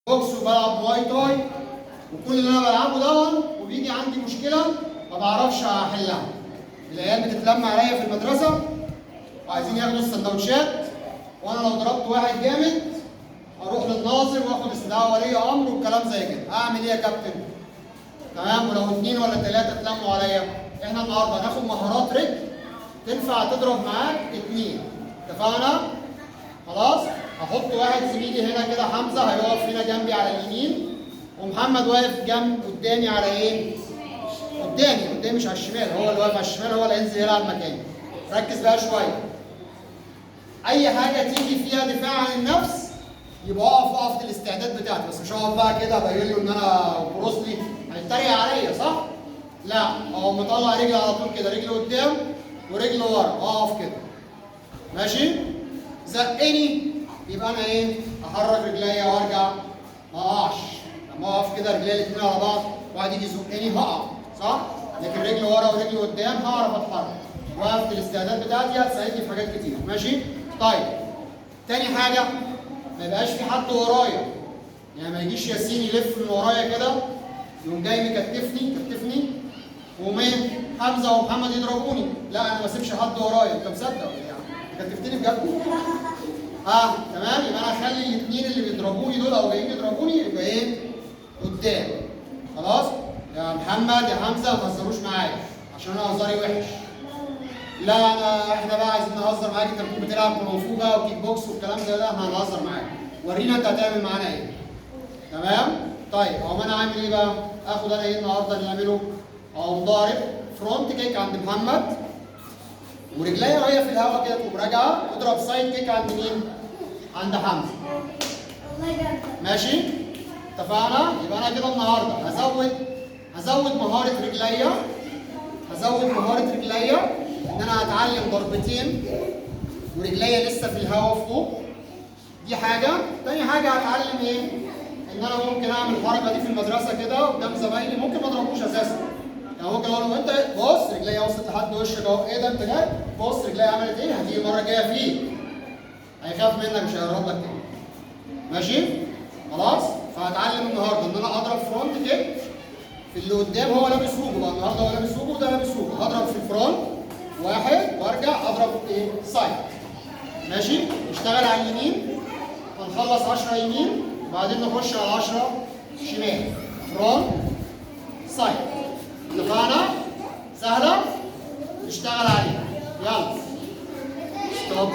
بوكس وبلعب مواي تاي وكل اللي انا بلعبه ده وبيجي عندي مشكله ما بعرفش احلها. العيال بتتلم عليا في المدرسه وعايزين ياخدوا السندوتشات، وانا لو ضربت واحد جامد اروح للناظر واخد استدعاء ولي امر والكلام زي كده. اعمل ايه يا كابتن؟ تمام. ولو 2 ولا 3 اتلموا عليا، احنا النهارده هناخد مهارات رجل تنفع تضرب معاك 2. اتفقنا؟ خلاص؟ هحط واحد زميلي هنا كده، حمزه هيقف هنا جنبي على اليمين، ومحمد واقف جنب قدامي على ايه؟ قدامي مش على الشمال، هو اللي واقف على الشمال هو اللي هينزل يلعب مكاني. ركز بقى شويه. اي حاجه تيجي فيها دفاع عن النفس يبقى اقف في الاستعداد بتاعتي، بس مش هقف بقى كده ابين له ان انا بروسلي هيتريق عليا، صح؟ لا، اهو مطلع رجلي على طول كده، رجلي قدام ورجلي ورا، اقف كده. ماشي؟ زقني يبقى انا ايه؟ احرك رجليا وارجع، ما اقعش. لما اقف كده رجليا الاثنين على بعض واحد يجي يزقني هقع، صح؟ لكن رجلي ورا ورجلي قدام هعرف اتحرك. واقف في الاستعداد بتاعتي هتساعدني في حاجات كتير، ماشي؟ طيب. تاني حاجة، ما يبقاش في حد ورايا. يعني ما يجيش ياسين يلف من ورايا كده يقوم جاي مكتفني ومين؟ حمزة ومحمد يضربوني. لا، انا ما اسيبش حد ورايا. انت مصدق ولا يعني؟ كتفتني بجد؟ تمام. يبقى انا اخلي الاثنين اللي بيضربوني دول او جايين يضربوني يبقى ايه؟ قدام. خلاص؟ يا محمد يا حمزة ما تهزروش معايا عشان انا هزاري وحش. لا، احنا بقى عايزين نهزر معاك. انت بتكون بتلعب كونغ فو بقى وكيك بوكس والكلام ده احنا هنهزر معاك. ورينا انت هتعمل معانا ايه. تمام؟ طيب اقوم انا عامل ايه بقى؟ اخد انا ايه النهارده اللي نعمله؟ اقوم ضارب فرونت كيك عند محمد، ورجليا وهي في الهواء كده تقوم راجعه، اضرب سايد كيك عند مين؟ عند حمزه. ماشي؟ اتفقنا؟ يبقى انا كده النهارده هزود مهاره رجليا، ان انا هتعلم ضربتين ورجليا لسه في الهواء فوق. دي حاجه. تاني حاجه هتعلم ايه؟ ان انا ممكن اعمل الحركه دي في المدرسه كده قدام زمايلي، ممكن ما اضربوش اساسا. يعني ممكن اقول له انت بص رجليا وصلت لحد وشك اهو، ايه ده انت جاي؟ بص رجليا عملت ايه؟ هتيجي المره الجايه فيه. هيخاف منك مش هيقرب لك تاني. ماشي؟ خلاص؟ فهتعلم النهارده ان انا اضرب فرونت كيك في اللي قدام هو لابس روبو بقى، النهارده هو لابس روبو وده لابس روبو. هضرب في الفرونت واحد وارجع اضرب ايه؟ سايد. ماشي؟ نشتغل على اليمين، هنخلص 10 يمين وبعدين نخش على 10 شمال. فرونت سايد. اتفقنا؟ سهله؟ نشتغل عليها. يلا. ستوب.